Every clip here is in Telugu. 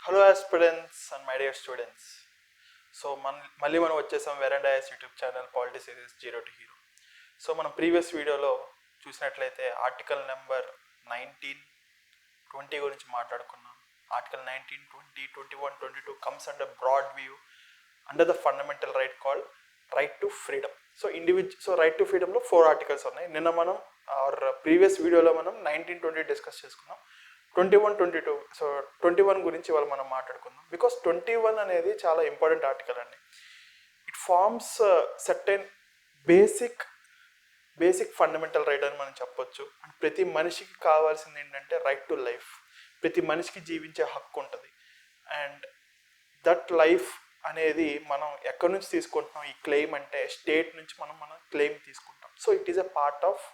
Hello aspirants and my dear students. So మళ్ళీ మనం వచ్చేసాం Veranda IAS YouTube channel polity series zero to hero. So మనం ప్రీవియస్ వీడియోలో చూసినట్లయితే ఆర్టికల్ నెంబర్ 19, 20 గురించి మాట్లాడుకున్నాం. Article 19, 20, 21, 22 comes under broad view under the fundamental right called right to freedom. So right to ఫ్రీడమ్లో 4 ఆర్టికల్స్ ఉన్నాయి. నిన్న మనం ప్రీవియస్ వీడియోలో మనం 19, 20 డిస్కస్ చేసుకున్నాం. 21, 22 సో 21 గురించి ఇవాళ మనం మాట్లాడుకుందాం. బికాస్ 21 అనేది చాలా ఇంపార్టెంట్ ఆర్టికల్ అండి. It forms certain basic fundamental right అని మనం చెప్పొచ్చు. అండ్ ప్రతి మనిషికి కావాల్సింది ఏంటంటే రైట్ టు లైఫ్. ప్రతి మనిషికి జీవించే హక్కు ఉంటుంది. అండ్ దట్ లైఫ్ అనేది మనం ఎక్కడి నుంచి తీసుకుంటున్నాం ఈ క్లెయిమ్ అంటే స్టేట్ నుంచి మనం క్లెయిమ్ తీసుకుంటాం. So it is a part of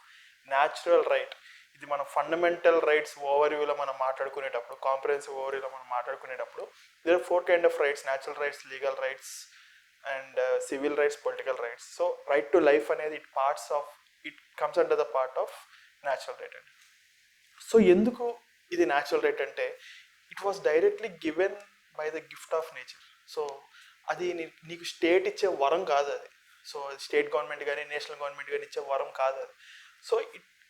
natural right. ఇది మన ఫండమెంటల్ రైట్స్ ఓవర్వ్యూలో మనం మాట్లాడుకునేటప్పుడు, కాంప్రహెన్సివ్ ఓవర్వ్యూలో మనం మాట్లాడుకునేటప్పుడు there are 4 kind of rights: natural rights, legal rights and civil rights, political rights. So right to life అనేది it comes under the part of natural right అండి. సో ఎందుకు ఇది న్యాచురల్ రైట్ అంటే it was directly given by the gift of nature. So అది నీకు స్టేట్ ఇచ్చే వరం కాదు అది. సో స్టేట్ గవర్నమెంట్ కానీ నేషనల్ గవర్నమెంట్ కానీ ఇచ్చే వరం కాదు అది. So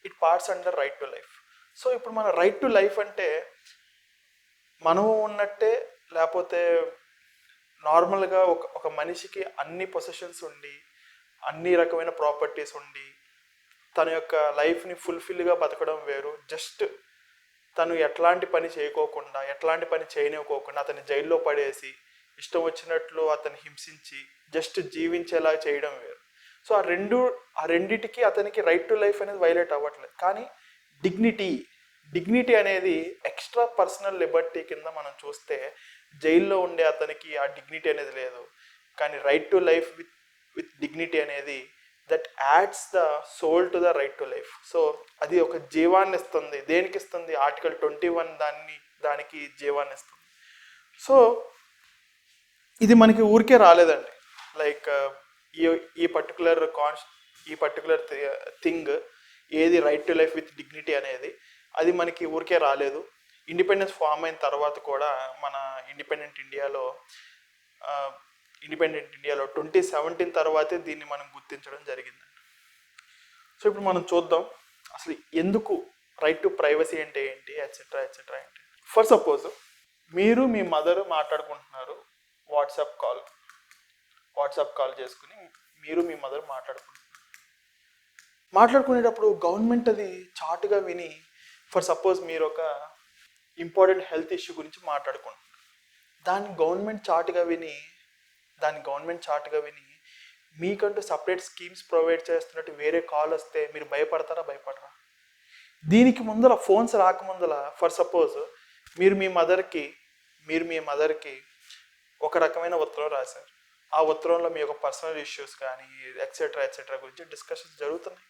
it parts under right to life. So ఇప్పుడు మన రైట్ టు లైఫ్ అంటే మనము ఉన్నట్టే, లేకపోతే నార్మల్గా ఒక మనిషికి అన్ని పొజిషన్స్ ఉండి, అన్ని రకమైన ప్రాపర్టీస్ ఉండి, తన యొక్క లైఫ్ని ఫుల్ఫిల్గా బతకడం వేరు. జస్ట్ తను ఎట్లాంటి పని చేయకోకుండా, ఎట్లాంటి పని చేయనివ్వకోకుండా అతన్ని జైల్లో పడేసి ఇష్టం వచ్చినట్లు అతన్ని హింసించి జస్ట్ జీవించేలా చేయడం వేరు. సో ఆ రెండిటికి అతనికి రైట్ టు లైఫ్ అనేది వైలేట్ అవ్వట్లేదు. కానీ డిగ్నిటీ అనేది ఎక్స్ట్రా పర్సనల్ లిబర్టీ కింద మనం చూస్తే జైల్లో ఉండే అతనికి ఆ డిగ్నిటీ అనేది లేదు. కానీ right to life with dignity అనేది that adds the soul to the right to life. So అది ఒక జీవాన్ని ఇస్తుంది. దేనికి ఇస్తుంది? ఆర్టికల్ 21 దానికి జీవాన్ని ఇస్తుంది. సో ఇది మనకి ఊరికే రాలేదండి. లైక్ ఈ పర్టికులర్ థింగ్ ఏది right to life with dignity అనేది అది మనకి ఊరికే రాలేదు. ఇండిపెండెన్స్ ఫామ్ అయిన తర్వాత కూడా మన ఇండిపెండెంట్ ఇండియాలో 2017 తర్వాతే దీన్ని మనం గుర్తించడం జరిగిందండి. సో ఇప్పుడు మనం చూద్దాం అసలు ఎందుకు రైట్ టు ప్రైవసీ అంటే ఏంటి, ఎట్సెట్రా ఏంటి. ఫర్ సపోజ్ మీరు మీ మదర్ మాట్లాడుకుంటున్నారు, వాట్సాప్ కాల్ చేసుకుని మీరు మీ మదర్ మాట్లాడుకునేటప్పుడు గవర్నమెంట్ అది చాటుగా విని, ఫర్ సపోజ్ మీరు ఒక ఇంపార్టెంట్ హెల్త్ ఇష్యూ గురించి మాట్లాడుకుంటున్నారు, దాన్ని గవర్నమెంట్ చాటుగా విని మీకంటూ సపరేట్ స్కీమ్స్ ప్రొవైడ్ చేస్తున్నట్టు వేరే కాల్ వస్తే మీరు భయపడరా? దీనికి ముందర ఫోన్స్ రాకముందల ఫర్ సపోజ్ మీరు మీ మదర్కి ఒక రకమైన ఉత్తరం రాశారు. ఆ ఉత్తరంలో మీ యొక్క పర్సనల్ ఇష్యూస్ కానీ ఎట్సెట్రా గురించి డిస్కషన్స్ జరుగుతున్నాయి,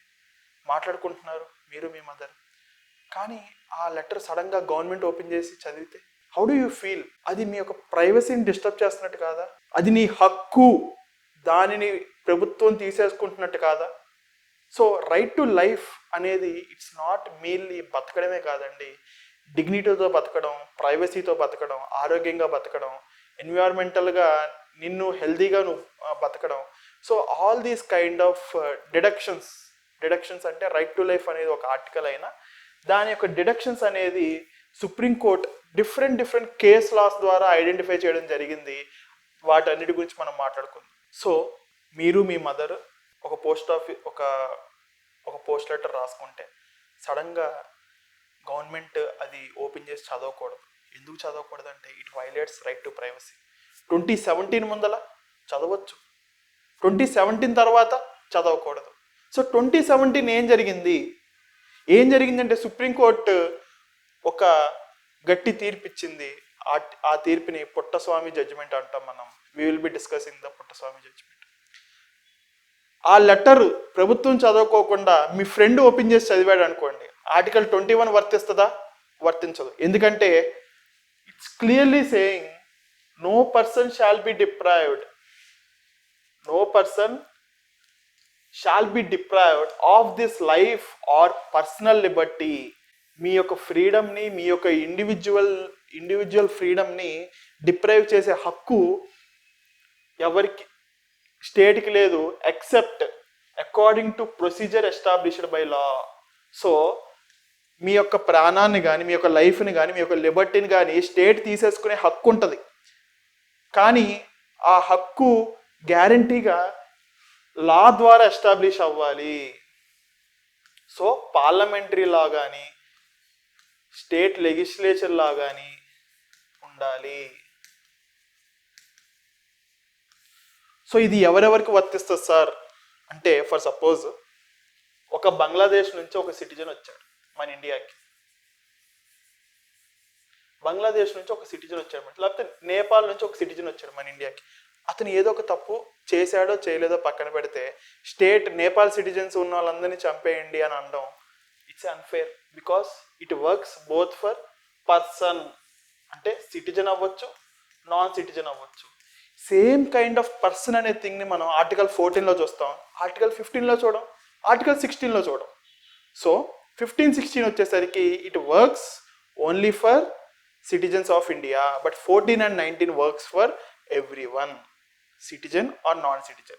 మాట్లాడుకుంటున్నారు మీరు మీ మదర్. కానీ ఆ లెటర్ సడన్గా గవర్నమెంట్ ఓపెన్ చేసి చదివితే హౌ డూ యూ ఫీల్? అది మీ యొక్క ప్రైవసీని డిస్టర్బ్ చేస్తున్నట్టు కాదా? అది నీ హక్కు, దానిని ప్రభుత్వం తీసేసుకుంటున్నట్టు కాదా? సో రైట్ టు లైఫ్ అనేది ఇట్స్ నాట్ మెయిన్లీ బతకడమే కాదండి, డిగ్నిటీతో బతకడం, ప్రైవసీతో బతకడం, ఆరోగ్యంగా బతకడం, ఎన్విరాన్మెంటల్గా నిన్ను హెల్దీగా నువ్వు బతకడం. So all these kind of deductions అంటే రైట్ టు లైఫ్ అనేది ఒక ఆర్టికల్ అయినా దాని యొక్క డిడక్షన్స్ అనేది సుప్రీంకోర్టు డిఫరెంట్ కేస్ లాస్ ద్వారా ఐడెంటిఫై చేయడం జరిగింది. వాటన్నిటి గురించి మనం మాట్లాడుకుందాం. సో మీరు మీ మదర్ ఒక పోస్ట్ లెటర్ రాసుకుంటే సడన్గా గవర్నమెంట్ అది ఓపెన్ చేసి చదవకూడదు. ఎందుకు చదవకూడదు అంటే it violates right to privacy. 2017 ముందల చదవచ్చు, 2017 తర్వాత చదవకూడదు. సో 2017 ఏం జరిగిందంటే సుప్రీంకోర్టు ఒక గట్టి తీర్పు ఇచ్చింది. ఆ తీర్పుని పుట్టస్వామి జడ్జిమెంట్ అంటాం మనం. We will be discussing the Puttaswamy judgment. ఆ లెటర్ ప్రభుత్వం చదవకోకుండా మీ ఫ్రెండ్ ఓపెన్ చేసి చదివాడు అనుకోండి, ఆర్టికల్ 21 వర్తించదు. ఎందుకంటే it's clearly saying no person shall be deprived of this life or personal liberty. మీ యొక్క ఫ్రీడమ్ని, మీ యొక్క ఇండివిజువల్ ఇండివిజువల్ ఫ్రీడమ్ని డిప్రైవ్ చేసే హక్కు ఎవరికి స్టేట్కి లేదు except according to procedure established by law. So మీ యొక్క ప్రాణాన్ని కానీ మీ యొక్క లైఫ్ని కానీ మీ యొక్క లిబర్టీని కానీ స్టేట్ తీసేసుకునే హక్కు ఉంటుంది. కానీ ఆ హక్కు గ్యారంటీగా లా ద్వారా ఎస్టాబ్లిష్ అవ్వాలి. సో పార్లమెంటరీ లా కానీ స్టేట్ లెజిస్లేచర్ లా కానీ ఉండాలి. సో ఇది ఎవరెవరికి వర్తిస్తుంది సార్ అంటే, ఫర్ సపోజ్ ఒక బంగ్లాదేశ్ నుంచి ఒక సిటిజన్ వచ్చాడు మన ఇండియాకి, బంగ్లాదేశ్ నుంచి ఒక సిటిజన్ వచ్చాడు, లేకపోతే నేపాల్ నుంచి ఒక సిటిజన్ వచ్చాడు మన ఇండియాకి. అతను ఏదో ఒక తప్పు చేశాడో చేయలేదో పక్కన పెడితే స్టేట్ నేపాల్ సిటిజన్స్ ఉన్న వాళ్ళందరినీ చంపేయండి అని అనడం it's unfair. Because it works both for person, అంటే సిటిజన్ అవ్వచ్చు నాన్ సిటిజన్ అవ్వచ్చు. సేమ్ కైండ్ ఆఫ్ పర్సన్ అనే థింగ్ని మనం ఆర్టికల్ 14లో చూస్తాం, ఆర్టికల్ 15లో చూడం, ఆర్టికల్ 16లో చూడం. సో 15-16 వచ్చేసరికి it works only for citizens of India, but 14 and 19 works for everyone, citizen or non-citizen.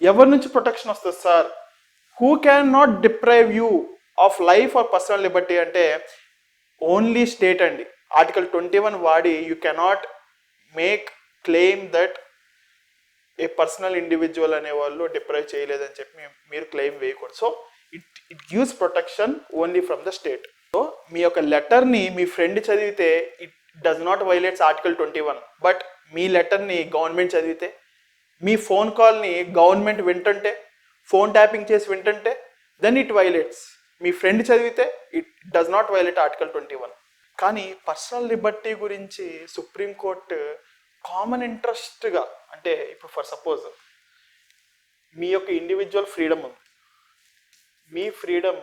ఎవరి నుంచి ప్రొటెక్షన్ వస్తుంది sir? Who can not deprive you of life or personal liberty అంటే ఓన్లీ స్టేట్ అండి. ఆర్టికల్ 21 వాడి you cannot make claim that a personal individual అనే వాళ్ళు డిప్రైవ్ చేయలేదని చెప్పి మీరు క్లెయిమ్ వేయకూడదు. So it gives protection only from the state. So మీ యొక్క లెటర్ని మీ ఫ్రెండ్ చదివితే it does not violates article 21. But మీ లెటర్ని గవర్నమెంట్ చదివితే, మీ ఫోన్ కాల్ని గవర్నమెంట్ వింటుంటే, ఫోన్ ట్యాపింగ్ చేసి వింటుంటే దెన్ ఇట్ వైలేట్స్. మీ ఫ్రెండ్ చదివితే it does not violate article 21. కానీ పర్సనల్ లిబర్టీ గురించి సుప్రీంకోర్టు కామన్ ఇంట్రెస్ట్గా, అంటే ఇప్పుడు ఫర్ సపోజ్ మీ యొక్క ఇండివిజువల్ ఫ్రీడమ్ ఉంది, మీ freedom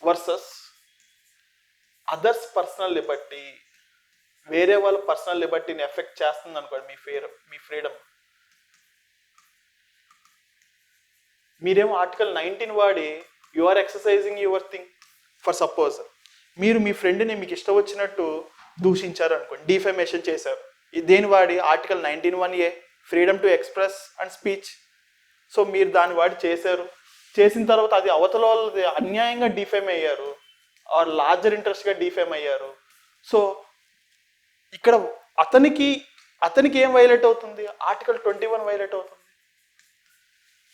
versus others personal liberty, వేరే వాళ్ళ పర్సనల్ లిబర్టీని ఎఫెక్ట్ చేస్తుంది అనుకోండి మీ ఫ్రీడమ్. మీరేమో ఆర్టికల్ 19 వాడి you are exercising your thing. For suppose మీరు మీ ఫ్రెండ్ని మీకు ఇష్టం వచ్చినట్టు దూషించారు అనుకోండి, డిఫెమేషన్ చేశారు. దేని వాడి article 19(1)(a) freedom to express and speech. So మీరు దాని వాడి చేశారు, చేసిన తర్వాత అది అవతల వాళ్ళది అన్యాయంగా డిఫేమ్ అయ్యారు ఆర్ లార్జర్ ఇంట్రెస్ట్గా డిఫేమ్ అయ్యారు. సో ఇక్కడ అతనికి ఏం వైలేట్ అవుతుంది? ఆర్టికల్ 21 వైలేట్ అవుతుంది.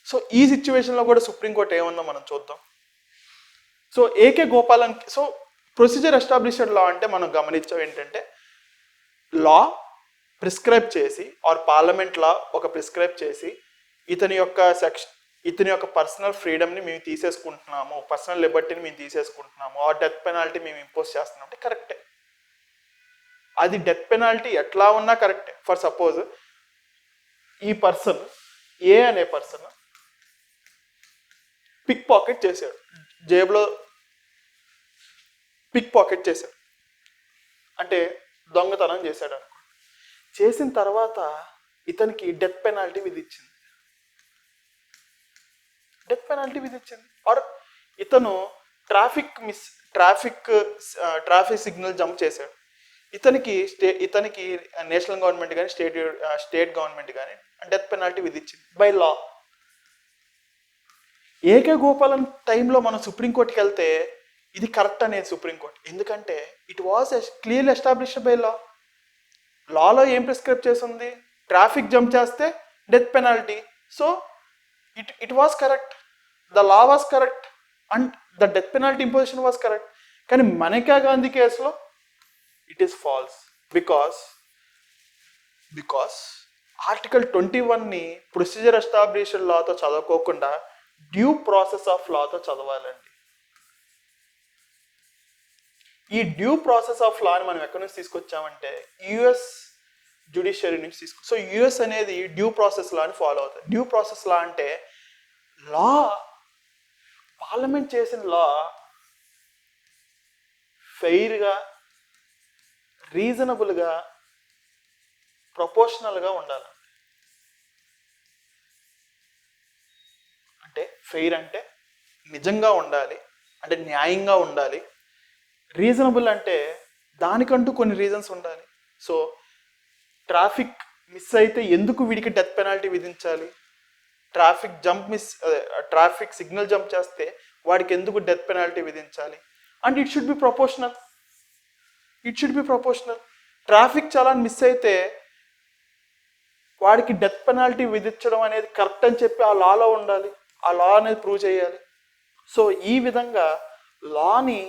సో ఈ సిచ్యువేషన్లో కూడా సుప్రీంకోర్టు ఏముందో మనం చూద్దాం. So A K Gopalan, so procedure established law అంటే మనం గమనించాం ఏంటంటే, లా ప్రిస్క్రైబ్ చేసి ఆర్ పార్లమెంట్ లా ఒక ప్రిస్క్రైబ్ చేసి ఇతని యొక్క పర్సనల్ ఫ్రీడమ్ని మేము తీసేసుకుంటున్నాము, పర్సనల్ లిబర్టీని మేము తీసేసుకుంటున్నాము, ఆ డెత్ పెనాల్టీ మేము ఇంపోజ్ చేస్తున్నాం అంటే కరెక్టే. అది డెత్ పెనాల్టీ ఎట్లా ఉన్నా కరెక్టే. ఫర్ సపోజ్ ఈ పర్సన్ ఏ అనే పర్సన్ పిక్ పాకెట్ చేశాడు, జేబులో పిక్ పాకెట్ చేశాడు అంటే దొంగతనం చేశాడు అనుకో. చేసిన తర్వాత ఇతనికి డెత్ పెనాల్టీ విధించింది, ఆర్ ఇతను ట్రాఫిక్ సిగ్నల్ జంప్ చేశాడు. ఇతనికి నేషనల్ గవర్నమెంట్ కానీ స్టేట్ గవర్నమెంట్ కానీ డెత్ పెనాల్టీ విధించింది బై లా. ఏకే గోపాలన్ టైంలో మనం సుప్రీంకోర్టుకి వెళ్తే ఇది కరెక్ట్ అనేది సుప్రీంకోర్టు, ఎందుకంటే it was clearly established by లా. లాలో ఏం ప్రిస్క్రైబ్ చేసింది? ట్రాఫిక్ జంప్ చేస్తే death penalty. So it was correct, the law was correct and the death penalty imposition was correct. కానీ మనకా గాంధీ కేసులో it is false because article 21ని ప్రొసీజర్ ఎస్టాబ్లిష్డ్ లాతో చదవకోకుండా డ్యూ ప్రాసెస్ ఆఫ్ లాతో చదవాలండి. ఈ డ్యూ ప్రాసెస్ ఆఫ్ లాని మనం ఎక్కడి నుంచి తీసుకొచ్చామంటే యుఎస్ జ్యుడిషియరీ నుంచి సో యుఎస్ అనేది డ్యూ ప్రాసెస్ లా అని ఫాలో అవుతుంది. డ్యూ ప్రాసెస్ లా అంటే లా, పార్లమెంట్ చేసిన లా ఫెయిర్గా, రీజనబుల్గా, ప్రపోర్షనల్గా ఉండాలి. అంటే ఫెయిర్ అంటే నిజంగా ఉండాలి, అంటే న్యాయంగా ఉండాలి, రీజనబుల్ అంటే దానికంటూ కొన్ని రీజన్స్ ఉండాలి. సో ట్రాఫిక్ మిస్ అయితే ఎందుకు వీడికి డెత్ పెనాల్టీ విధించాలి? ట్రాఫిక్ సిగ్నల్ జంప్ చేస్తే వాడికి ఎందుకు డెత్ పెనాల్టీ విధించాలి? And it should B proportional. Traffic challan miss అయితే వాడికి డెత్ పెనాల్టీ విధించడం అనేది కరెక్ట్ అని చెప్పి ఆ లాలో ఉండాలి. ఆ లా అనేది ప్రూవ్ చేయాలి. సో ఈ విధంగా లాని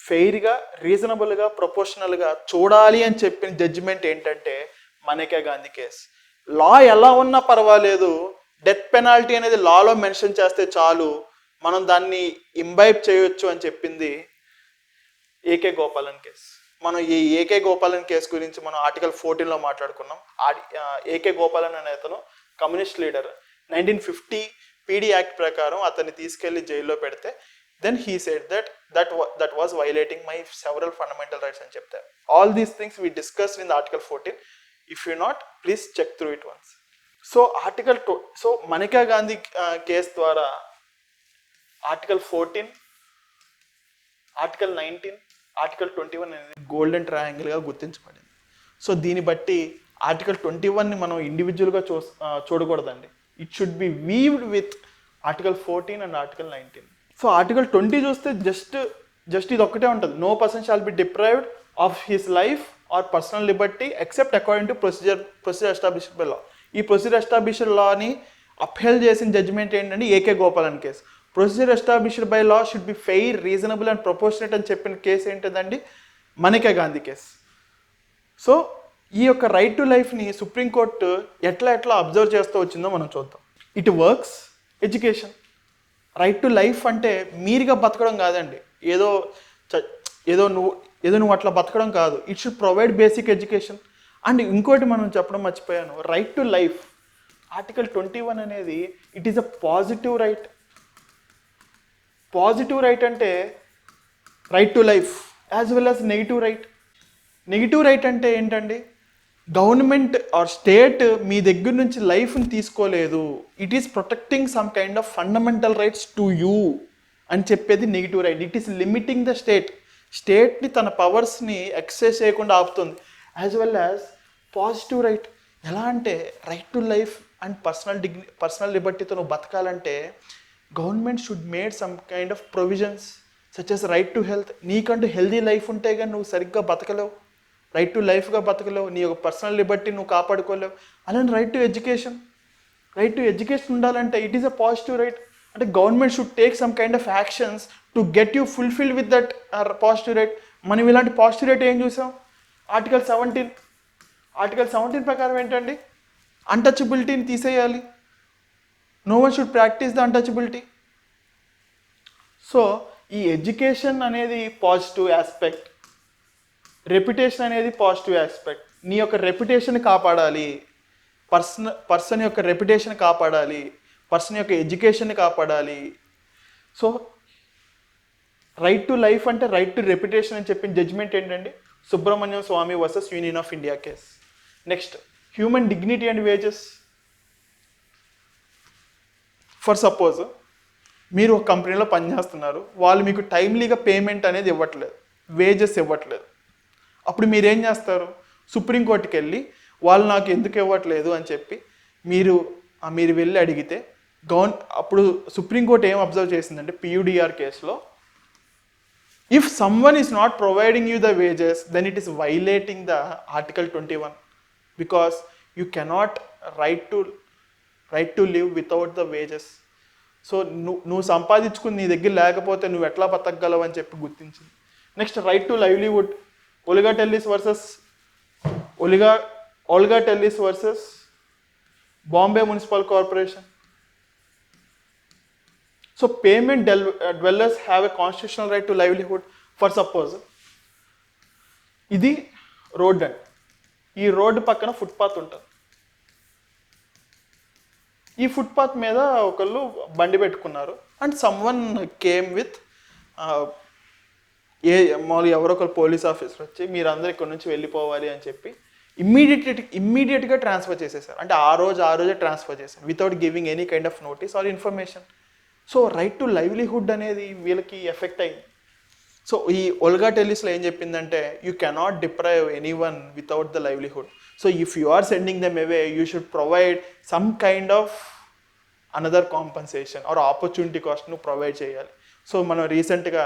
ఫెయిర్గా, రీజనబుల్గా, ప్రపోర్షనల్గా చూడాలి అని చెప్పిన జడ్జిమెంట్ ఏంటంటే మనకే గాంధీ కేసు. లా ఎలా ఉన్నా పర్వాలేదు, డెత్ పెనాల్టీ అనేది లాలో మెన్షన్ చేస్తే చాలు, మనం దాన్ని ఇంబైబ్ చేయొచ్చు అని చెప్పింది ఏకే గోపాలన్ కేసు. మనం ఈ ఏకే గోపాలన్ కేసు గురించి మనం ఆర్టికల్ 14లో మాట్లాడుకున్నాం. ఏకే గోపాలన్ అనే అతను కమ్యూనిస్ట్ లీడర్. 1950 పీడీ యాక్ట్ ప్రకారం అతన్ని తీసుకెళ్లి జైల్లో పెడితే then he said that was violating my several fundamental rights అని చెప్తారు. All these things we discussed in the article 14. If you not, please check through it once. So Maneka Gandhi case ద్వారా ఆర్టికల్ 14, ఆర్టికల్ 19, ఆర్టికల్ 21 అనేది గోల్డెన్ ట్రయాంగిల్గా గుర్తించబడింది. సో దీన్ని బట్టి ఆర్టికల్ 21ని మనం ఇండివిజువల్గా చూడకూడదండి. It should be viewed with article 14 and article 19. So article 20 చూస్తే జస్ట్ ఇది ఒక్కటే ఉంటుంది. No person shall be deprived of his life or personal liberty except according to procedure established by law. ఈ ప్రొసీజర్ ఎస్టాబ్లిష్డ్ లాని అప్హెల్డ్ చేసిన జడ్జిమెంట్ ఏంటంటే A K Gopalan case. Procedure established by law should be fair, reasonable and proportionate అని చెప్పిన కేసు ఏంటిదండి? మనికా గాంధీ కేసు. సో ఈ యొక్క రైట్ టు లైఫ్ని సుప్రీంకోర్టు ఎట్లా అబ్జర్వ్ చేస్తూ వచ్చిందో మనం చూద్దాం. It works education. Right to life అంటే మీరుగా బతకడం కాదండి, ఏదో నువ్వు అట్లా బతకడం కాదు. It should provide basic education. And ఇంకోటి మనం చెప్పడం మర్చిపోయాను, రైట్ టు లైఫ్ ఆర్టికల్ 21 అనేది it is a positive right. Positive right అంటే right to life as well as negative right. Negative right అంటే ఏంటండి? గవర్నమెంట్ ఆర్ స్టేట్ మీ దగ్గర నుంచి లైఫ్ని తీసుకోలేదు, it is protecting some kind of fundamental rights to you అని చెప్పేది negative right. It is limiting the స్టేట్ని తన పవర్స్ని ఎక్సర్సైజ్ చేయకుండా ఆపుతుంది. As well as positive right ఎలా అంటే right to life and personal లిబర్టీతో నువ్వు బతకాలంటే government should made some kind of provisions such as right to health. నీకంటూ హెల్దీ లైఫ్ ఉంటే కానీ నువ్వు సరిగ్గా బతకలేవు, రైట్ టు లైఫ్గా బతకలేవు, నీ యొక్క పర్సనల్ లిబర్టీ నువ్వు కాపాడుకోలేవు. అలానే రైట్ టు ఎడ్యుకేషన్ ఉండాలంటే it is a positive right. అంటే government should take some kind of actions to get you fulfil with that positive right. మనం ఇలాంటి పాజిటివ్ రైట్ ఏం చూసాం? ఆర్టికల్ 17 ప్రకారం ఏంటండి? అన్టచబిలిటీని తీసేయాలి. No one should practise the untouchability. So ఈ ఎడ్యుకేషన్ అనేది పాజిటివ్ ఆస్పెక్ట్, రెప్యుటేషన్ అనేది పాజిటివ్ ఆస్పెక్ట్. నీ యొక్క రెప్యుటేషన్ కాపాడాలి, పర్సన్ యొక్క రెప్యుటేషన్ కాపాడాలి, పర్సన్ యొక్క ఎడ్యుకేషన్ కాపాడాలి. సో రైట్ టు లైఫ్ అంటే రైట్ టు రెప్యుటేషన్ అని చెప్పిన జడ్జిమెంట్ ఏంటండి? Subrahmanyam Swamy versus union of India case. Next human dignity and wages. For suppose మీరు ఒక కంపెనీలో పనిచేస్తున్నారు, వాళ్ళు మీకు టైమ్లీగా పేమెంట్ అనేది ఇవ్వట్లేదు, వేజెస్ ఇవ్వట్లేదు. అప్పుడు మీరేం చేస్తారు? సుప్రీంకోర్టుకి వెళ్ళి వాళ్ళు నాకు ఎందుకు ఇవ్వట్లేదు అని చెప్పి మీరు వెళ్ళి అడిగితే అప్పుడు సుప్రీంకోర్టు ఏం అబ్జర్వ్ చేసిందంటే PUDR కేసులో, if someone is not providing you the wages then it is violating the article 21 because you cannot right to live without the wages. So నువ్వు సంపాదించుకుని నీ దగ్గర లేకపోతే నువ్వు ఎట్లా బతకగలవు అని చెప్పి గుర్తించింది. Next right to livelihood. Olga Tellis versus Bombay municipal corporation. So pavement dwellers have a constitutional right to livelihood. For suppose ఇది రోడ్ అండి, ఈ రోడ్డు పక్కన ఫుట్పాత్ ఉంటుంది. ఈ ఫుట్పాత్ మీద ఒకళ్ళు బండి పెట్టుకున్నారు అండ్ సమ్వన్ కేమ్ విత్ మామూలుగా ఎవరో ఒకరు పోలీస్ ఆఫీసర్ వచ్చి మీరందరూ ఇక్కడ నుంచి వెళ్ళిపోవాలి అని చెప్పి ఇమ్మీడియట్గా ట్రాన్స్ఫర్ చేసేసారు. అంటే ఆ రోజే ట్రాన్స్ఫర్ చేశారు without giving any kind of notice or information. So right to livelihood అనేది వీళ్ళకి ఎఫెక్ట్ అయింది. సో ఈ ఒల్గా టెల్లిస్లో ఏం చెప్పిందంటే you cannot deprive anyone without the livelihood. So if you are sending them away you should provide some kind of another compensation or opportunity కాస్ట్ను ప్రొవైడ్ చేయాలి. సో మనం రీసెంట్గా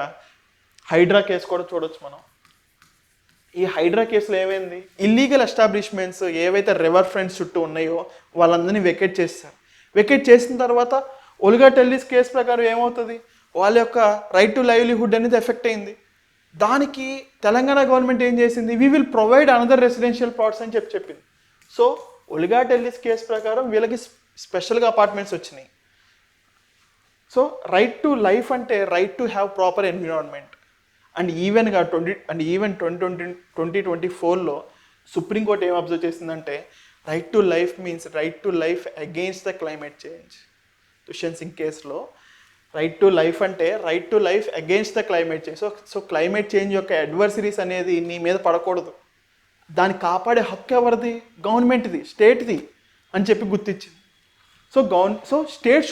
హైడ్రా కేసు కూడా చూడొచ్చు మనం. ఈ హైడ్రా కేసులో ఏమైంది, ఇల్లీగల్ ఎస్టాబ్లిష్మెంట్స్ ఏవైతే రివర్ ఫ్రంట్స్ చుట్టూ ఉన్నాయో వాళ్ళందరినీ వెకేట్ చేస్తారు. వెకేట్ చేసిన తర్వాత ఒల్గా టెల్లిస్ కేసు ప్రకారం ఏమవుతుంది, వాళ్ళ యొక్క రైట్ టు లైవ్లీహుడ్ అనేది ఎఫెక్ట్ అయింది. దానికి తెలంగాణ గవర్నమెంట్ ఏం చేసింది, we will provide another residential plots అని చెప్పింది. సో ఒల్గా టెల్లిస్ కేసు ప్రకారం వీళ్ళకి స్పెషల్గా అపార్ట్మెంట్స్ వచ్చినాయి. సో రైట్ టు లైఫ్ అంటే right to have proper environment. And ఈవెన్గా 2024లో సుప్రీంకోర్టు ఏం అబ్జర్వ్ చేసిందంటే right to life means right to life against the climate change. Dushyant Singh కేసులో రైట్ టు లైఫ్ అంటే right to life against the climate change. So climate change యొక్క అడ్వర్సరీస్ అనేది నీ మీద పడకూడదు, దాన్ని కాపాడే హక్కు ఎవరిది, గవర్నమెంట్ది, స్టేట్ది అని చెప్పి గుర్తించింది. So state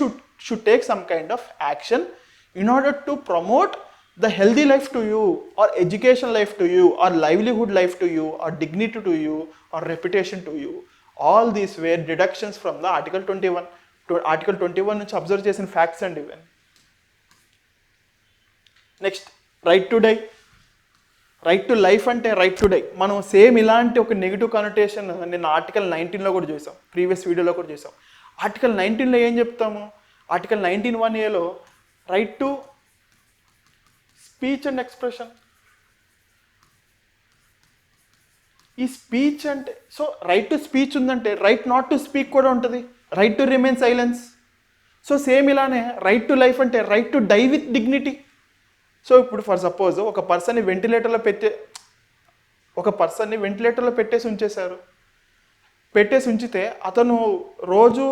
should take some kind of action in order to promote the healthy life to you, or education life to you, or livelihood life to you, or dignity to you, or reputation to you. All these were deductions from the Article 21. Article 21 నుంచి అబ్జర్వ్ చేసిన ఫ్యాక్ట్స్ అండి ఇవన్నీ. Next right to die. Right to life అంటే రైట్ టు డై. మనం సేమ్ ఇలాంటి ఒక నెగిటివ్ కనోటేషన్ నేను ఆర్టికల్ 19లో కూడా చూసాం, ప్రీవియస్ వీడియోలో కూడా చూసాం. ఆర్టికల్ 19లో ఏం చెప్తాము, ఆర్టికల్ 19(1)(a)లో right to speech and expression. ఈ స్పీచ్ అంటే సో రైట్ టు స్పీచ్ ఉందంటే రైట్ నాట్ టు స్పీక్ కూడా ఉంటుంది, right to remain silence. So same ఇలానే రైట్ టు లైఫ్ అంటే right to die with dignity. So ఇప్పుడు ఫర్ సపోజ్ ఒక పర్సన్ని వెంటిలేటర్లో పెట్టేసి ఉంచేశారు. పెట్టేసి ఉంచితే అతను రోజు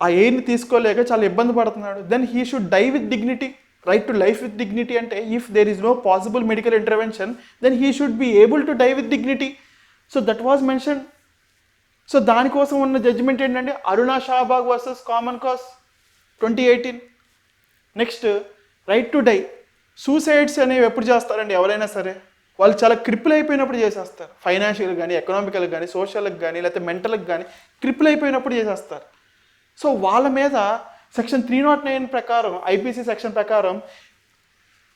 ఆ ఎయిర్ని తీసుకోలేక చాలా ఇబ్బంది పడుతున్నాడు. Then he should die with dignity. Right to life with dignity అంటే if there is no possible medical intervention then he should be able to die with dignity. So that was mention. So దానికోసం ఉన్న జడ్జిమెంట్ ఏంటంటే Aruna Shanbaug versus common cause 2018. Next right to die. Suicides అనేవి ఎప్పుడు చేస్తారండి ఎవరైనా సరే, వాళ్ళు చాలా క్రిపుల్ అయిపోయినప్పుడు చేసేస్తారు. ఫైనాన్షియల్ కానీ, ఎకనామికల్ కానీ, సోషల్కి కానీ, లేకపోతే మెంటల్కి కానీ క్రిపుల్ అయిపోయినప్పుడు చేసేస్తారు. సో వాళ్ళ మీద సెక్షన్ 309 ప్రకారం, ఐపీసీ సెక్షన్ ప్రకారం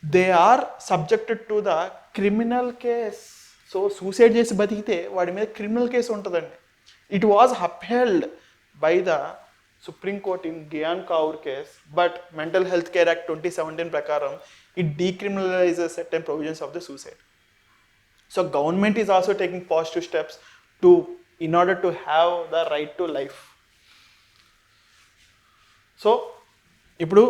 they are subjected to the criminal case. So suicide చేసి బతికితే వాడి మీద క్రిమినల్ కేసు ఉంటుందండి. It was upheld by the supreme court in Gian Kaur case, but mental health care act 2017 ప్రకారం it decriminalizes certain provisions of the suicide. So government is also taking positive steps in order to have the right to life. So ఇప్పుడు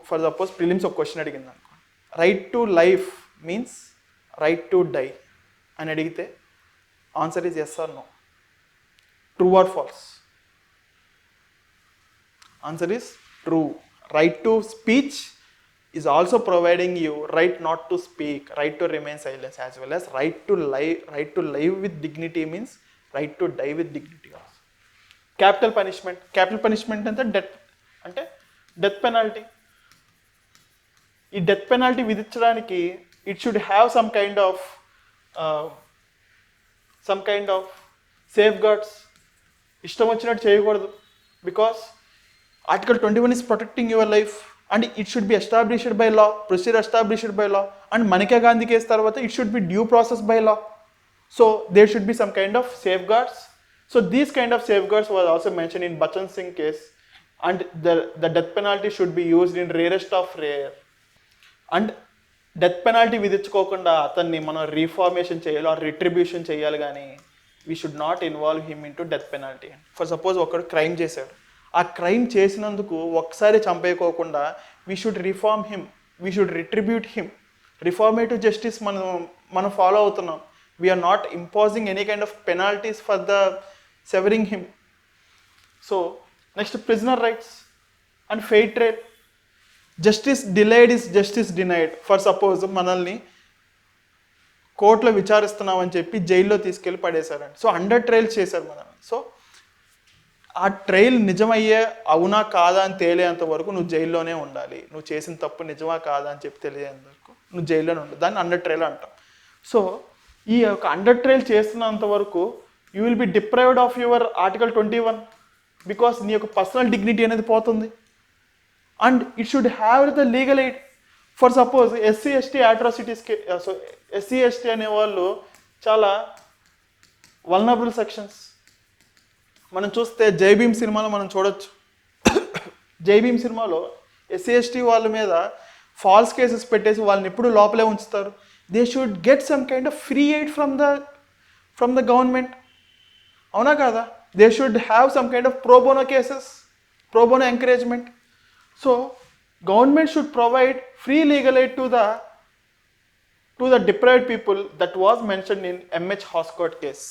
ఫర్ సపోజ్ ప్రిలిమ్స్ ఒక క్వశ్చన్ అడిగింది అనుకో, right to life means right to die అని అడిగితే answer is yes or no, true or false. Answer is true. Right to speech is also providing you right not to speak, right to remain silent, as well as right to live with dignity means right to die with dignity also. Capital punishment అంటే డెత్ పెనాల్టీ. ఈ డెత్ పెనాల్టీ విధించడానికి it should have some kind of safeguards. ఇష్టం వచ్చినట్టు చేయకూడదు, because Article 21 is protecting your life and it should be established by law, procedure established by law, and Maneka Gandhi case tarvata it should be due process by law. So there should be some kind of safeguards. So these kind of safeguards was also mentioned in Bachchan Singh case, and the death penalty should be used in rarest of rare. And death penalty విధించుకోకుండా అతన్ని మనం రీఫార్మేషన్ చేయాలి ఆర్ రిట్రిబ్యూషన్ చేయాలి, కానీ we should not involve him into death penalty. For suppose ఒకడు క్రైమ్ చేశాడు, ఆ క్రైమ్ చేసినందుకు ఒక్కసారి చంపేయకోకుండా we should reform him, we should retribute him. Reformative justice మనం ఫాలో అవుతున్నాం. We are not imposing any kind of penalties for the severing him. So next prisoner rights and fair trial. Justice delayed is justice denied. For suppose మనల్ని కోర్టులో విచారిస్తున్నామని చెప్పి జైల్లో తీసుకెళ్ళి పడేశారండి. సో అండర్ ట్రయల్స్ చేశారు మనల్ని. సో ఆ ట్రయల్ నిజమయ్యే అవునా కాదా అని తేలేంత వరకు నువ్వు జైల్లోనే ఉండాలి. నువ్వు చేసిన తప్పు నిజమా కాదా అని చెప్పి తెలియేంత వరకు నువ్వు జైల్లోనే ఉండాలి. దాన్ని అండర్ ట్రయల్ అంటాం. సో ఈ యొక్క అండర్ ట్రయల్ చేస్తున్నంత వరకు you will be deprived of your article 21 because నీ యొక్క పర్సనల్ డిగ్నిటీ అనేది పోతుంది. And it should have the legal aid. For suppose SC ST అట్రాసిటీస్కి, సో ఎస్సీ ఎస్టీ అనేవాళ్ళు చాలా వల్నరబుల్ సెక్షన్స్. మనం చూస్తే జై భీమ్ సినిమాలో మనం చూడొచ్చు. జై భీమ్ సినిమాలో ఎస్సీ ఎస్టీ వాళ్ళ మీద ఫాల్స్ కేసెస్ పెట్టేసి వాళ్ళని ఎప్పుడు లోపలే ఉంచుతారు. They should get some kind of free aid from the government. అవునా కాదా? They should have some kind of pro bono cases, pro bono encouragement. So government should provide free legal aid to the deprived people that was mention in MH Hoskot case.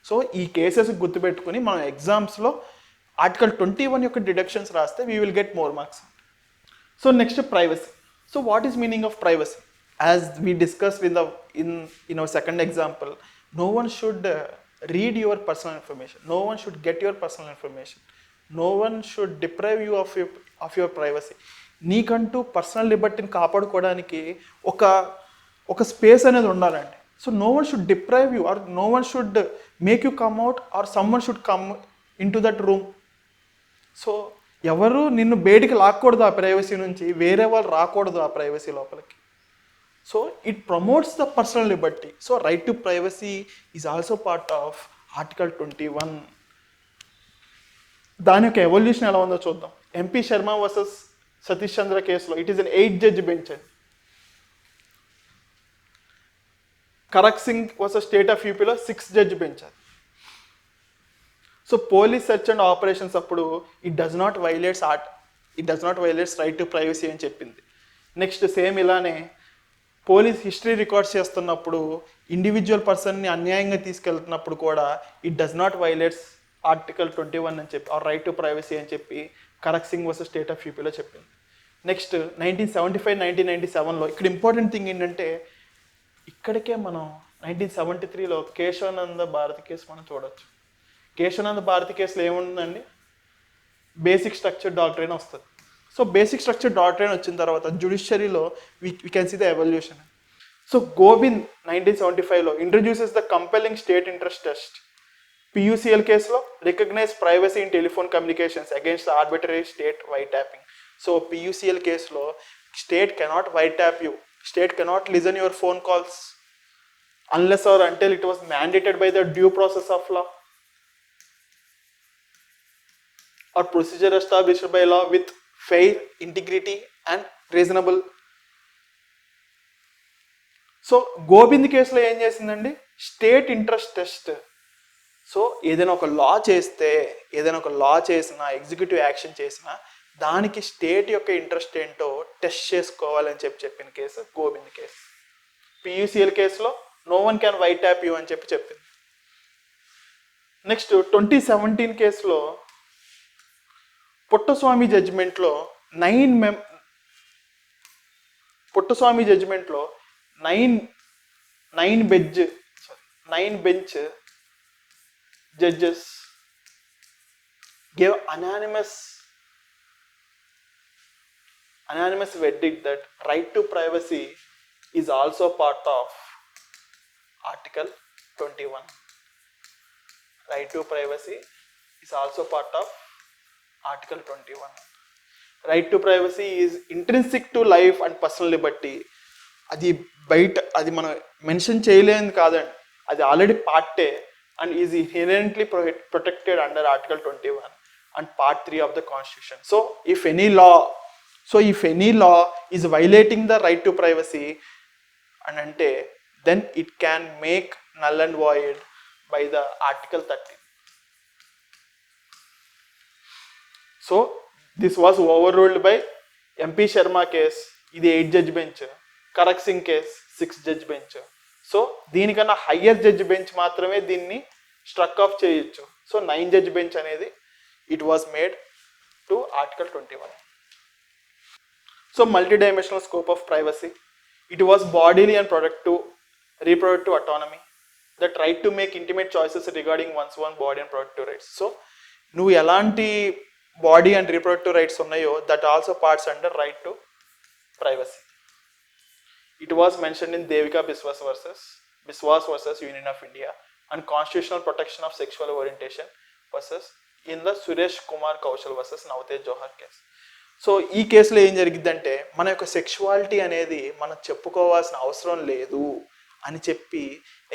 So ఈ కేసెస్ గుర్తుపెట్టుకుని మనం ఎగ్జామ్స్లో ఆర్టికల్ 21 యొక్క డిడక్షన్స్ రాస్తే we will get more marks. So next privacy. So what is meaning of privacy? As we discussed in our second example, no one should read your personal information. No one should get your personal information. No one should deprive you of your privacy. నీకంటూ పర్సనల్ లిబర్టీని కాపాడుకోవడానికి ఒక స్పేస్ అనేది ఉండాలండి. So no one should deprive you or no one should make you come out or someone should come in to that room. So ఎవరు నిన్ను బయటికి లాక్కూడదు ఆ ప్రైవసీ నుంచి, వేరే వాళ్ళు రాకూడదు ఆ ప్రైవసీ లోపలికి. So it promotes the personal liberty. So right to privacy is also part of article 21. దాని యొక్క ఎవల్యూషన్ ఎలా ఉందో చూద్దాం. ఎంపీ శర్మ వర్సెస్ సతీష్ చంద్ర కేసులో it is an 8 judge bench అండి. Kharak Singh versus state of యూపీలో 6 judge bench. So police search and operations అప్పుడు it does not violates right to privacy అని చెప్పింది. నెక్స్ట్ సేమ్ ఇలానే పోలీస్ హిస్టరీ రికార్డ్స్ చేస్తున్నప్పుడు ఇండివిజువల్ పర్సన్ని అన్యాయంగా తీసుకెళ్తున్నప్పుడు కూడా it does not violates article 21 అని చెప్పి ఆర్ రైట్ టు ప్రైవసీ అని చెప్పి కరక్ సింగ్ వర్సెస్ స్టేట్ ఆఫ్ యూపీలో చెప్పింది. నెక్స్ట్ 1975-1997లో ఇక్కడ ఇంపార్టెంట్ థింగ్ ఏంటంటే ఇక్కడికే మనం 1973లో కేశవానంద భారతి కేసు మనం చూడవచ్చు. కేశవానంద భారతి కేసులో ఏముందండి, బేసిక్ స్ట్రక్చర్ డాక్ట్రైన్ వస్తుంది. సో బేసిక్ స్ట్రక్చర్ డాక్ట్రైన్ వచ్చిన తర్వాత జ్యుడిషియరీలో we can see the evolution. So Gobind 1975లో introduces the compelling state interest test. PUCL కేసులో recognize privacy in telephone communications against the arbitrary state wire tapping. So PUCL కేసులో state cannot wire tap you, state cannot listen your phone calls unless or until it was mandated by the due process of law or procedure established by law with fair, integrity and reasonable. So Gobind కేసులో ఏం చేసిందండి, స్టేట్ ఇంట్రెస్ట్ టెస్ట్. సో ఏదైనా ఒక లా చేసినా ఎగ్జిక్యూటివ్ యాక్షన్ చేసినా దానికి స్టేట్ యొక్క ఇంట్రెస్ట్ ఏంటో టెస్ట్ చేసుకోవాలని చెప్పిన కేసు గోబింద్ కేసు. పియూసిఎల్ కేసులో no one can wire tap you అని చెప్పింది. నెక్స్ట్ 2017 కేసులో పుట్టస్వామి జడ్జిమెంట్లో 9 bench judges gave anonymous verdict that right to privacy is also part of Article 21. Right to privacy is also part of Article 21. Right to privacy is intrinsic to life and personal liberty. అది మనం మెన్షన్ చేయలేని కాదండి, అది ఆల్రెడీ పార్టే and is inherently protected under Article 21 and Part 3 of the Constitution. So if any law is violating the right to privacy and ante then it can make null and void by the Article 13. So this was overruled by MP Sharma case, ఇది 8 judge bench, Kharak Singh case 6 judge bench. So దీనికన్నా హయ్యర్ జడ్జ్ బెంచ్ మాత్రమే దీన్ని స్ట్రక్ ఆఫ్ చేయొచ్చు. సో 9 judge bench అనేది it was made to Article 21. So multidimensional scope of privacy, it was bodily and reproductive autonomy, that right to make intimate choices regarding one's own body and reproductive rights. So నువ్వు ఎలాంటి బాడీ అండ్ రీప్రొడక్టివ్ రైట్స్ ఉన్నాయో that also parts under right to privacy. It was mentioned in Devika Biswas versus union of India and constitutional protection of sexual orientation versus in the Suresh Kumar Koushal versus Navtej Johar case. So ఈ కేసులో ఏం జరిగిద్దంటే మన యొక్క సెక్షువాలిటీ అనేది మనం చెప్పుకోవాల్సిన అవసరం లేదు అని చెప్పి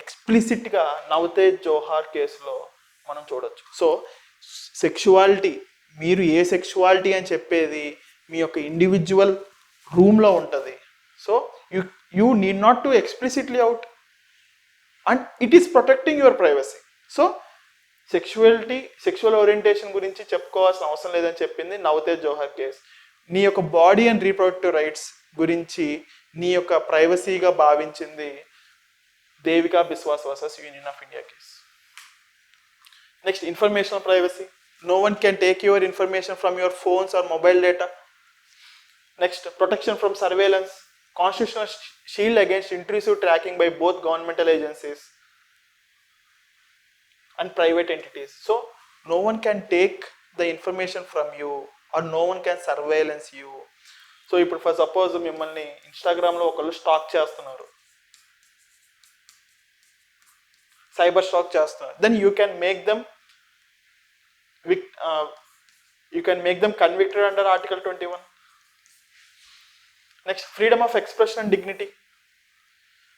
ఎక్స్ప్లిసిట్గా నవతేజ్ జోహార్ కేసులో మనం చూడొచ్చు. సో సెక్షువాలిటీ, మీరు ఏ సెక్షువాలిటీ అని చెప్పేది మీ యొక్క ఇండివిజువల్ రూమ్లో ఉంటుంది. So you need not to explicitly out and it is protecting your privacy. So sexual orientation గురించి చెప్పుకోవాల్సిన అవసరం లేదని చెప్పింది నవతేజ్ జోహార్ కేస్. నీ యొక్క బాడీ అండ్ రీప్రొడక్టివ్ రైట్స్ గురించి నీ యొక్క ప్రైవసీగా భావించింది Devika Biswas versus union of India case. Next, informational privacy. No one can take your information from your phones or mobile data. Next, protection from surveillance. Constitutional shield against intrusive tracking by both governmental agencies and private entities. So no one can take the information from you or no one can surveillance you. So ఇప్పుడు ఫర్ సపోజ్ మిమ్మల్ని ఇన్స్టాగ్రామ్లో ఒకళ్ళు స్టాక్ చేస్తున్నారు, సైబర్ స్టాక్ చేస్తున్నారు, then you can make them convicted under article 21. Next, freedom of expression and dignity.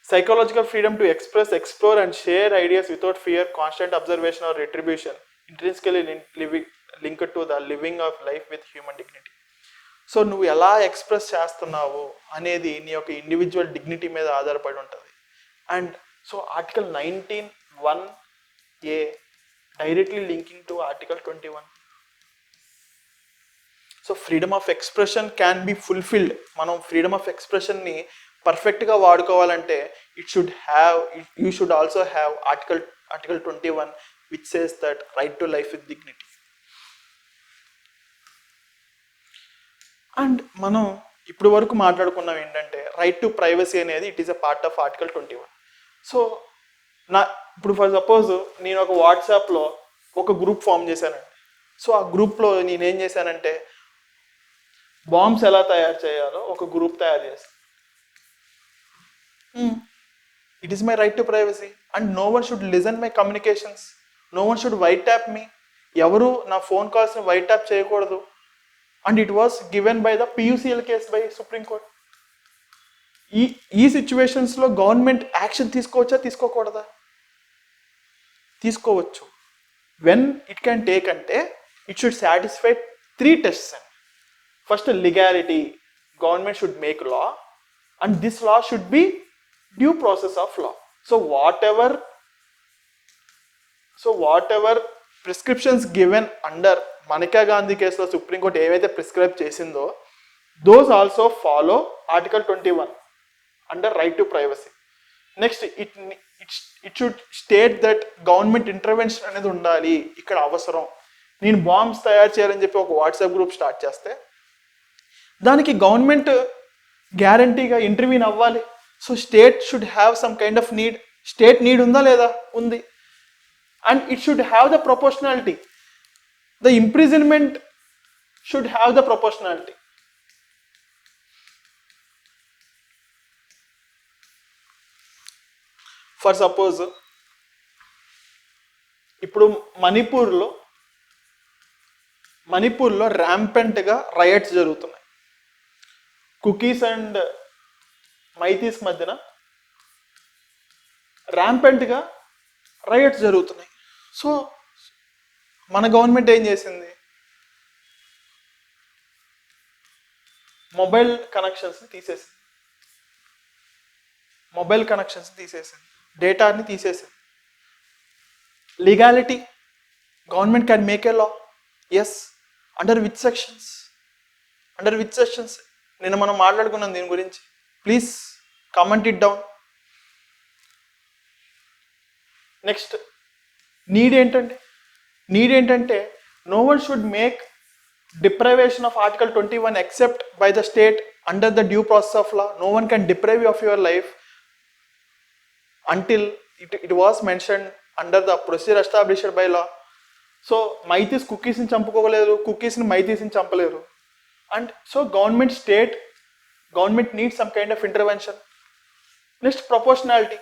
Psychological freedom to express, explore and share ideas without fear, constant observation or retribution, intrinsically linked to the living of life with human dignity. So నువ్వు ఎలా ఎక్స్ప్రెస్ చేస్తున్నావు అనేది నీ యొక్క ఇండివిజువల్ డిగ్నిటీ మీద ఆధారపడి ఉంటుంది. And so article 19(1)(a) directly linking to article 21. So freedom of expression can be fulfilled. మనం ఫ్రీడమ్ ఆఫ్ ఎక్స్ప్రెషన్ని పర్ఫెక్ట్గా వాడుకోవాలంటే you should also have article 21 which says that right to life with dignity. And మనం ఇప్పుడు వరకు మాట్లాడుకున్నాం ఏంటంటే రైట్ టు ప్రైవసీ అనేది it is a part of article 21. So ఇప్పుడు ఫర్ సపోజ్ నేను ఒక వాట్సాప్లో ఒక గ్రూప్ ఫామ్ చేశానండి. సో ఆ గ్రూప్లో నేనేం చేశానంటే బాంబ్స్ ఎలా తయారు చేయాలో ఒక గ్రూప్ తయారు చేస్తాను. It is my right to privacy and no one should listen my communications, no one should wire tap me. ఎవరు నా ఫోన్ కాల్స్ని వైట్ ట్యాప్ చేయకూడదు. And it was given by the PUCL case by supreme court. ఈ సిచ్యువేషన్స్లో గవర్నమెంట్ యాక్షన్ తీసుకోవచ్చా తీసుకోకూడదా? తీసుకోవచ్చు. వెన్ ఇట్ క్యాన్ టేక్ అంటే it should satisfy 3 tests. First, legality. Government should make law and this law should be due process of law. So whatever prescriptions given under Maneka Gandhi case lo Supreme Court evaithe prescribe chesindo, those also follow article 21 under right to privacy. Next, it should state that government intervention అనేది ఉండాలి. ఇక్కడ అవసరం. నేను బాంబ్స్ తయారు చేయాలని చెప్పి ఒక వాట్సాప్ గ్రూప్ స్టార్ట్ చేస్తే దానికి గవర్నమెంట్ గ్యారంటీగా ఇంటర్వ్యూన్ అవ్వాలి. So state should have some kind of need. State need ఉందా లేదా? ఉంది. And it should have the proportionality. The imprisonment should have the proportionality. For suppose ఇప్పుడు మణిపూర్లో ర్యాంపెంట్గా రైట్స్ జరుగుతున్నాయి. కుకీస్ అండ్ మైతీస్ మధ్యన ర్యాంపెంట్గా రైట్స్ జరుగుతున్నాయి. సో మన గవర్నమెంట్ ఏం చేసింది? మొబైల్ కనెక్షన్స్ని తీసేసింది, డేటాని తీసేసింది. Legality, government can make a law. Yes, under which sections? నిన్న మనం మాట్లాడుకున్నాం దీని గురించి. Please comment it down. Next, need ఏంటంటే no one should make deprivation of article 21 except by the state under the due process of law. No one can deprive you of your life until it was mentioned under the procedure established by law. So Meiteis కుకీస్ని చంపుకోలేరు, కుకీస్ని మైతీస్ని చంపలేరు. And so government need some kind of intervention. Next proportionality.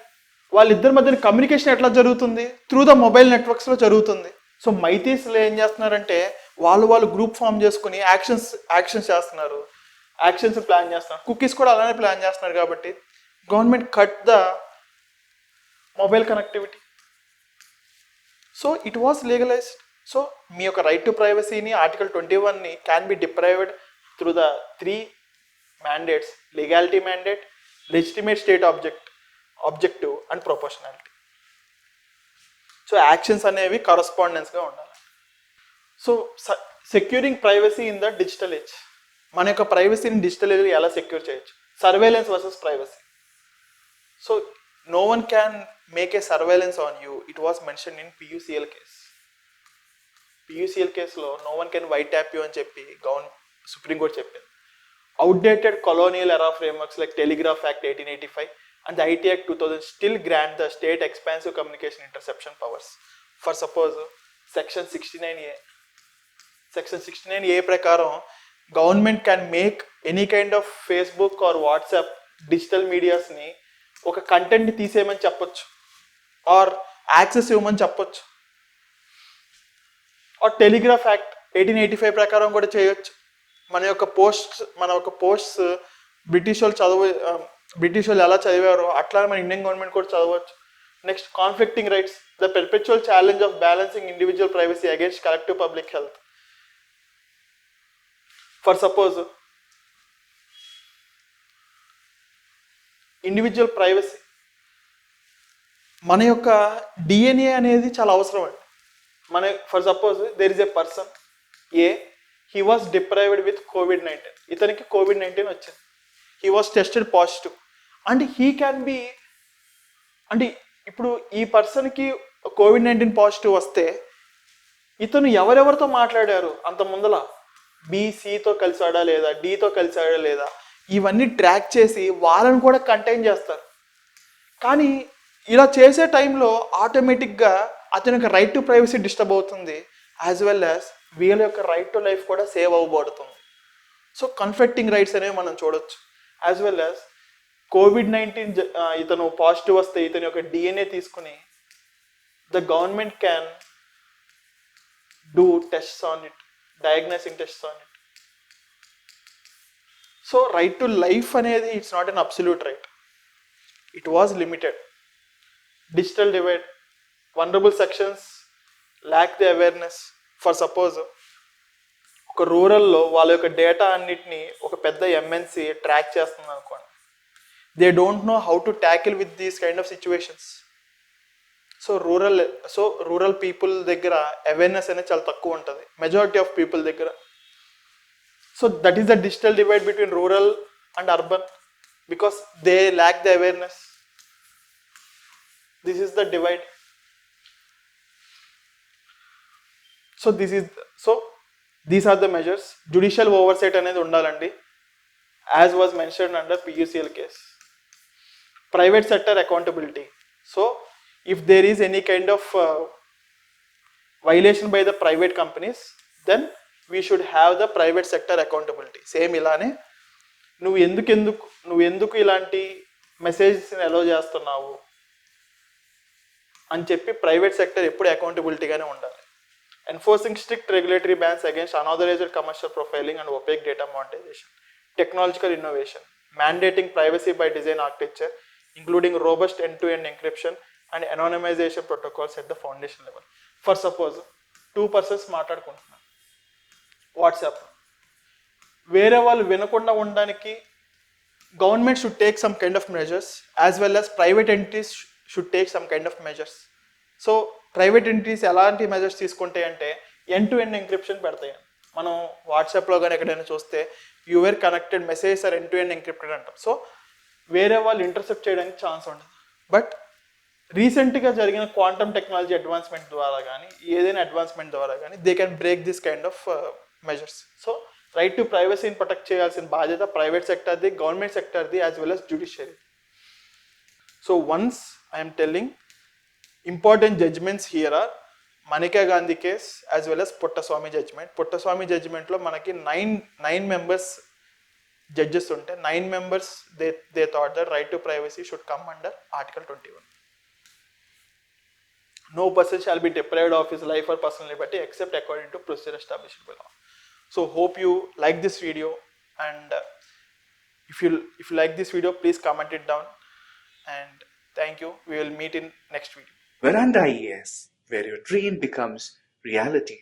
వాళ్ళిద్దరి మధ్యన కమ్యూనికేషన్ ఎట్లా జరుగుతుంది? త్రూ ద మొబైల్ నెట్వర్క్స్లో జరుగుతుంది. సో మైతీస్లో ఏం చేస్తున్నారంటే వాళ్ళు గ్రూప్ ఫామ్ చేసుకుని యాక్షన్స్ చేస్తున్నారు, యాక్షన్స్ ప్లాన్ చేస్తున్నారు. కుకీస్ కూడా అలానే ప్లాన్ చేస్తున్నారు. కాబట్టి government cut the mobile connectivity. So it was legalised. So మీ యొక్క రైట్ టు ప్రైవసీని ఆర్టికల్ 21ని can be deprived through the 3 mandates: legality mandate, legitimate state objective and proportionality. So actions అనేవి కరస్పాండెన్స్గా ఉండాలి. So securing privacy in the digital age. మన యొక్క ప్రైవసీని డిజిటల్ ఏజ్లో ఎలా సెక్యూర్ చేయొచ్చు? Surveillance versus privacy. So no one can make a surveillance on you. It was mentioned in PUCL case. PUCL కేసులో no one can wiretap you అని చెప్పి సుప్రీం కోర్ట్ చెప్పింది. Outdated colonial era frameworks like Telegraph Act 1885 and the IT Act 2000 still grant the state expansive communication interception powers. For suppose section 69A. Section 69A ప్రకారం government can make any kind of Facebook or WhatsApp digital మీడియాస్ని ఒక కంటెంట్ తీసేయమని చెప్పొచ్చు, ఆర్ యాక్సెస్ ఇవ్వమని చెప్పొచ్చు. ఆర్ టెలిగ్రాఫ్ యాక్ట్ 1885 ప్రకారం కూడా చేయొచ్చు. మన యొక్క పోస్ట్స్ బ్రిటిష్ వాళ్ళు ఎలా చదివారో అట్లా మన ఇండియన్ గవర్నమెంట్ కూడా చదవచ్చు. Next conflicting rights. The perpetual challenge of balancing individual privacy against collective public health. For suppose individual privacy, మన యొక్క డిఎన్ఏ అనేది చాలా అవసరం అండి. For suppose there is a person A, he was deprived with COVID-19. ఇతనికి COVID-19 వచ్చింది. He was tested positive and he can be, అంటే ఇప్పుడు ఈ పర్సన్కి COVID-19 పాజిటివ్ వస్తే ఇతను ఎవరెవరితో మాట్లాడారు అంత ముందల, బీసీతో కలిసాడా లేదా, డీతో కలిసాడా లేదా, ఇవన్నీ ట్రాక్ చేసి వాళ్ళని కూడా కంటైన్ చేస్తారు. కానీ ఇలా చేసే టైంలో ఆటోమేటిక్గా అతని యొక్క రైట్ టు ప్రైవసీ డిస్టర్బ్ అవుతుంది, యాజ్ వెల్ యాజ్ వీళ్ళ యొక్క రైట్ టు లైఫ్ కూడా సేవ్ అవ్వబడుతుంది. సో కన్ఫ్లిక్టింగ్ రైట్స్ అనేవి మనం చూడొచ్చు. యాజ్ వెల్ యాజ్ COVID-19 ఇతను పాజిటివ్ వస్తే ఇతని యొక్క డిఎన్ఏ తీసుకుని the government can do tests on it, diagnosing tests on it. So right to life అనేది it's not an absolute right, it was limited. Digital divide. Vulnerable sections lack the awareness. For suppose ఒక రూరల్లో వాళ్ళ యొక్క డేటా అన్నిటినీ ఒక పెద్ద ఎంఎన్సి ట్రాక్ చేస్తుంది అనుకోండి, they don't know how to tackle with these kind of situations. So rural people దగ్గర అవేర్నెస్ అనేది చాలా తక్కువ ఉంటుంది, మెజారిటీ ఆఫ్ పీపుల్ దగ్గర. So that is the digital divide between rural and urban, because they lack the awareness. This is the divide. These are the measures. Judicial oversight అనేది ఉండాలండి, as was mentioned under PUCL case. Private sector accountability. So if there is any kind of violation by the private companies, then we should have the private sector accountability. Same ఇలానే నువ్వు ఎందుకు ఇలాంటి మెసేజెస్ని అలో చేస్తున్నావు అని చెప్పి ప్రైవేట్ సెక్టర్ ఎప్పుడు అకౌంటబిలిటీగానే ఉండాలి. Enforcing strict regulatory bans against unauthorised commercial profiling and opaque data monetisation. Technological innovation. Mandating privacy by design architecture including robust end-to-end encryption and anonymization protocols at the foundation level. For suppose 2 persons మాట్లాడుకుంటున్నారు వాట్సాప్, వేరే వాళ్ళు వినకుండా ఉండడానికి government should take some kind of measures, as well as private entities should take some kind of measures. So private entities ఎలాంటి మెజర్స్ తీసుకుంటాయి అంటే end-to-end encryption పెడతాయి. మనం వాట్సాప్లో కానీ ఎక్కడైనా చూస్తే you're connected messages are end-to-end encrypted అంటాం. సో వేరే వాళ్ళు ఇంటర్సెప్ట్ చేయడానికి ఛాన్స్ ఉండదు. బట్ రీసెంట్గా జరిగిన క్వాంటమ్ టెక్నాలజీ అడ్వాన్స్మెంట్ ద్వారా కానీ ఏదైనా అడ్వాన్స్మెంట్ ద్వారా కానీ they can break this kind of measures. So right to ప్రైవసీని ప్రొటెక్ట్ చేయాల్సిన బాధ్యత ప్రైవేట్ సెక్టర్ది, గవర్నమెంట్ సెక్టర్ది, as well as judiciary. So once I'm telling important judgements here are Maneka Gandhi case as well as Puttaswamy judgement. Puttaswamy జడ్జ్మెంట్లో మనకి నైన్ మెంబర్స్ జడ్జెస్ ఉంటే 9 members they thought that right to privacy should come under article 21. No person shall be deprived of his life or personal liberty except according to procedure established by law. So hope you like this video, and if you like this video, please comment it down, and thank you. We will meet in next video. Veranda IAS, where your dream becomes reality.